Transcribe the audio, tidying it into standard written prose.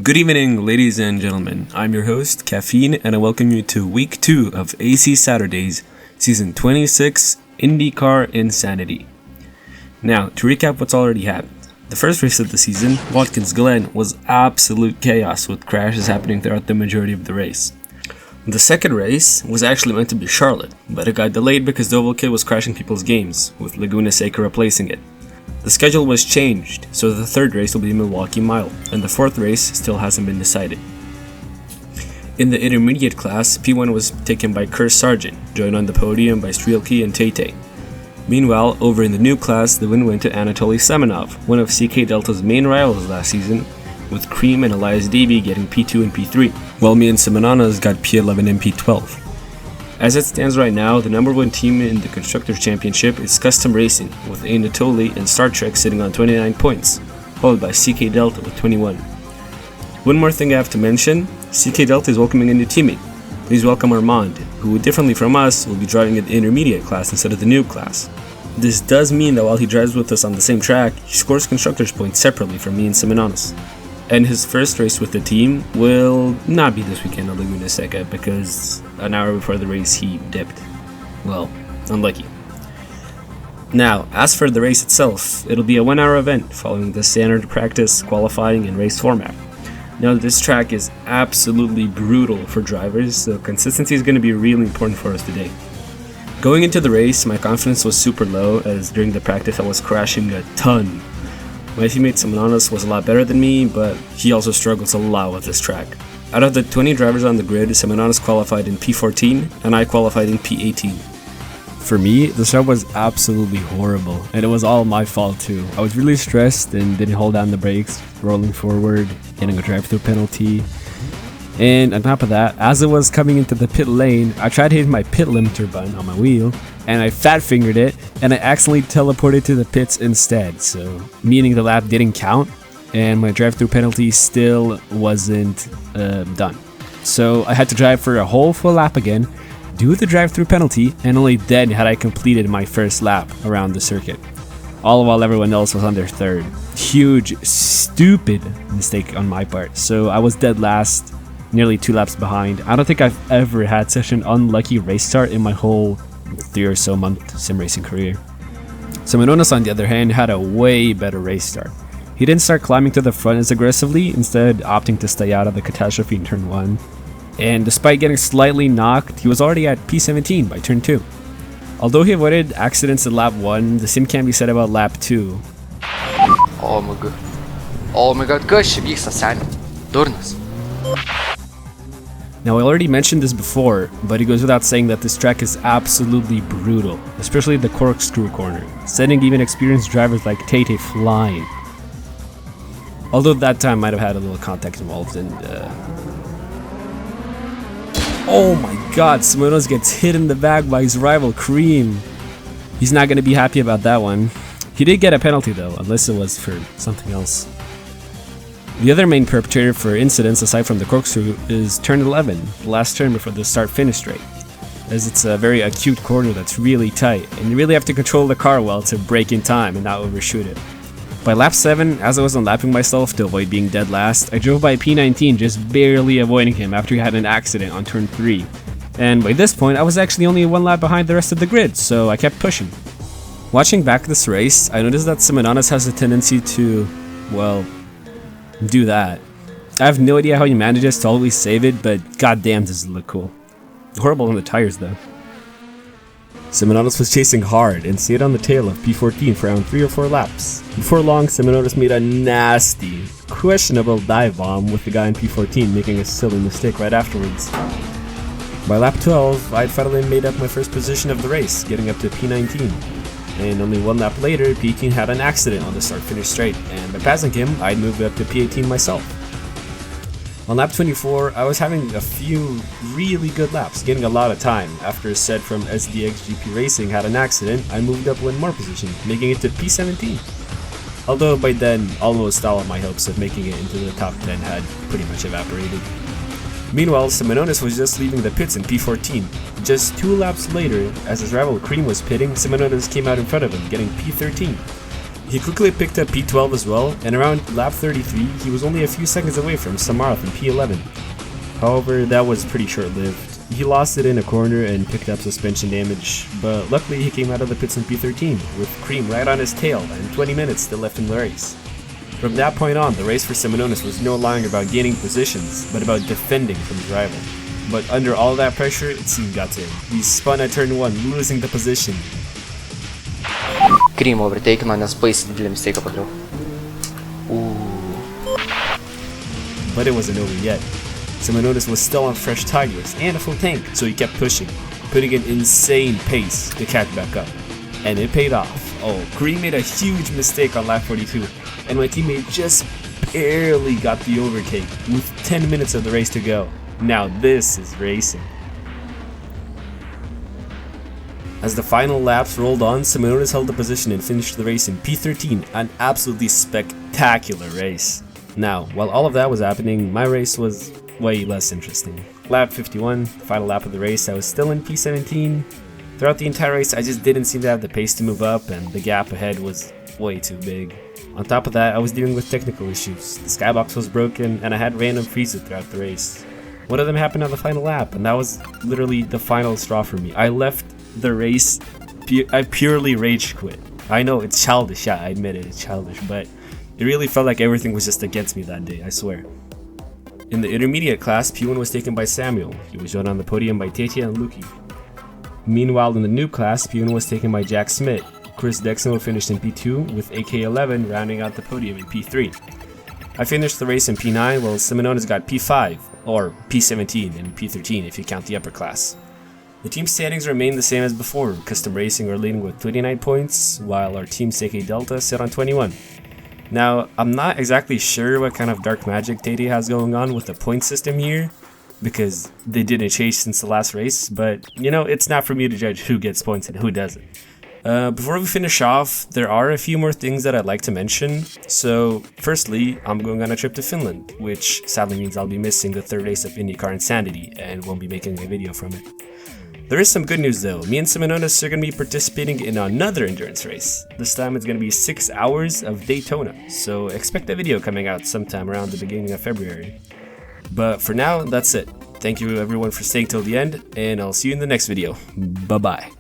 Good evening, ladies and gentlemen. I'm your host, Caffeine, and I welcome you to Week 2 of ACSaturdays, Season 26, Indycar Insanity. Now, to recap what's already happened. The first race of the season, Watkins Glen, was absolute chaos with crashes happening throughout the majority of the race. The second race was actually meant to be Charlotte, but it got delayed because the Oval Kit was crashing people's games, with Laguna Seca replacing it. The schedule was changed, so the third race will be Milwaukee Mile, and the fourth race still hasn't been decided. In the intermediate class, P1 was taken by Kerr Sargent, joined on the podium by Strielke and Tate. Meanwhile, over in the new class, the win went to Anatoly Semenov, one of CK Delta's main rivals last season, with Cream and Elias Davey getting P2 and P3, while me and Semenonas got P11 and P12. As it stands right now, the number one team in the Constructors' Championship is Custom Racing, with Anatoly and Star Trek sitting on 29 points, followed by CK Delta with 21. One more thing I have to mention, CK Delta is welcoming a new teammate. Please welcome Armand, who, differently from us, will be driving in the intermediate class instead of the noob class. This does mean that while he drives with us on the same track, he scores Constructors' points separately from me and Semenonas. And his first race with the team will not be this weekend at Laguna Seca because an hour before the race he dipped. Well, unlucky. Now, as for the race itself, it'll be a 1-hour event following the standard practice, qualifying, and race format. Now, this track is absolutely brutal for drivers, so consistency is going to be really important for us today. Going into the race, my confidence was super low as during the practice I was crashing a ton. My teammate Semenonas was a lot better than me, but he also struggles a lot with this track. Out of the 20 drivers on the grid, Semenonas qualified in P14, and I qualified in P18. For me, the start was absolutely horrible, and it was all my fault too. I was really stressed and didn't hold down the brakes, rolling forward, getting a drive-through penalty. And on top of that, as it was coming into the pit lane, I tried hitting my pit limiter button on my wheel, and I fat-fingered it, and I accidentally teleported to the pits instead, so meaning the lap didn't count, and my drive-through penalty still wasn't done. So I had to drive for a whole full lap again, do the drive-through penalty, and only then had I completed my first lap around the circuit. All while everyone else was on their third. Huge, stupid mistake on my part, so I was dead last, nearly 2 laps behind. I don't think I've ever had such an unlucky race start in my whole 3 or so month sim racing career. Semenonas, on the other hand, had a way better race start. He didn't start climbing to the front as aggressively, instead opting to stay out of the catastrophe in turn 1. And despite getting slightly knocked, he was already at P17 by turn 2. Although he avoided accidents in lap 1, the same can be said about lap 2. Oh my god, kas čia vyksta, seniai? Durnas. Now, I already mentioned this before, but it goes without saying that this track is absolutely brutal, especially the corkscrew corner, sending even experienced drivers like Tate flying. Although that time might have had a little contact involved, and oh my god, Semenonas gets hit in the back by his rival Cream. He's not going to be happy about that one. He did get a penalty though, unless it was for something else. The other main perpetrator for incidents aside from the corkscrew is turn 11, the last turn before the start-finish straight, as it's a very acute corner that's really tight, and you really have to control the car well to brake in time and not overshoot it. By lap 7, as I was unlapping myself to avoid being dead last, I drove by P19 just barely avoiding him after he had an accident on turn 3. And by this point, I was actually only 1 lap behind the rest of the grid, so I kept pushing. Watching back this race, I noticed that Semenonas has a tendency to, well, do that. I have no idea how he manages to always save it, but goddamn does it look cool. Horrible on the tires though. Semenonas was chasing hard and stayed on the tail of P14 for around 3 or 4 laps. Before long, Semenonas made a nasty, questionable dive bomb with the guy in P14 making a silly mistake right afterwards. By lap 12, I'd finally made up my first position of the race, getting up to P19. And only 1 lap later, P18 had an accident on the start-finish straight, and by passing him, I'd moved up to P18 myself. On lap 24, I was having a few really good laps, getting a lot of time. After Sed from SDXGP Racing had an accident, I moved up 1 more position, making it to P17. Although by then, almost all of my hopes of making it into the top 10 had pretty much evaporated. Meanwhile, Semenonas was just leaving the pits in P14. Just 2 laps later, as his rival Cream was pitting, Semenonas came out in front of him, getting P13. He quickly picked up P12 as well, and around lap 33, he was only a few seconds away from Samarth in P11. However, that was pretty short-lived. He lost it in a corner and picked up suspension damage, but luckily he came out of the pits in P13, with Cream right on his tail and 20 minutes still left in the race. From that point on, the race for Seminonis was no longer about gaining positions, but about defending from his rival. But under all that pressure, it soon got to him. He spun at turn 1, losing the position. Cream overtake man, space didelį mistake padariau. But it wasn't over yet. Seminonis was still on fresh tires and a full tank, so he kept pushing, putting an insane pace to catch back up. And it paid off. Oh, Cream made a huge mistake on lap 42, and my teammate just barely got the overtake with 10 minutes of the race to go. Now this is racing. As the final laps rolled on, Seminonis held the position and finished the race in P13, an absolutely spectacular race. Now, while all of that was happening, my race was way less interesting. Lap 51, final lap of the race, I was still in P17. Throughout the entire race, I just didn't seem to have the pace to move up, and the gap ahead was way too big. On top of that, I was dealing with technical issues. The skybox was broken, and I had random freezes throughout the race. One of them happened on the final lap, and that was literally the final straw for me. I left the race, I purely rage quit. I know it's childish, yeah, I admit it, it's childish, but it really felt like everything was just against me that day, I swear. In the intermediate class, P1 was taken by Samuel. He was joined on the podium by Tetia and Luki. Meanwhile, in the noob class, P1 was taken by Jack Smith. Chris Deximo finished in P2, with AK11 rounding out the podium in P3. I finished the race in P9, while Seminonis got P5, or P17 and P13 if you count the upper class. The team standings remained the same as before, Custom Racing are leading with 29 points, while our team Seca Delta sit on 21. Now, I'm not exactly sure what kind of dark magic Teddy has going on with the point system here, because they didn't change since the last race, but you know, it's not for me to judge who gets points and who doesn't. Before we finish off, there are a few more things that I'd like to mention. So, firstly, I'm going on a trip to Finland, which sadly means I'll be missing the third race of Indycar Insanity and won't be making a video from it. There is some good news though. Me and Seminonis are going to be participating in another endurance race. This time it's going to be 6 hours of Daytona, so expect a video coming out sometime around the beginning of February. But for now, that's it. Thank you everyone for staying till the end, and I'll see you in the next video. Bye bye.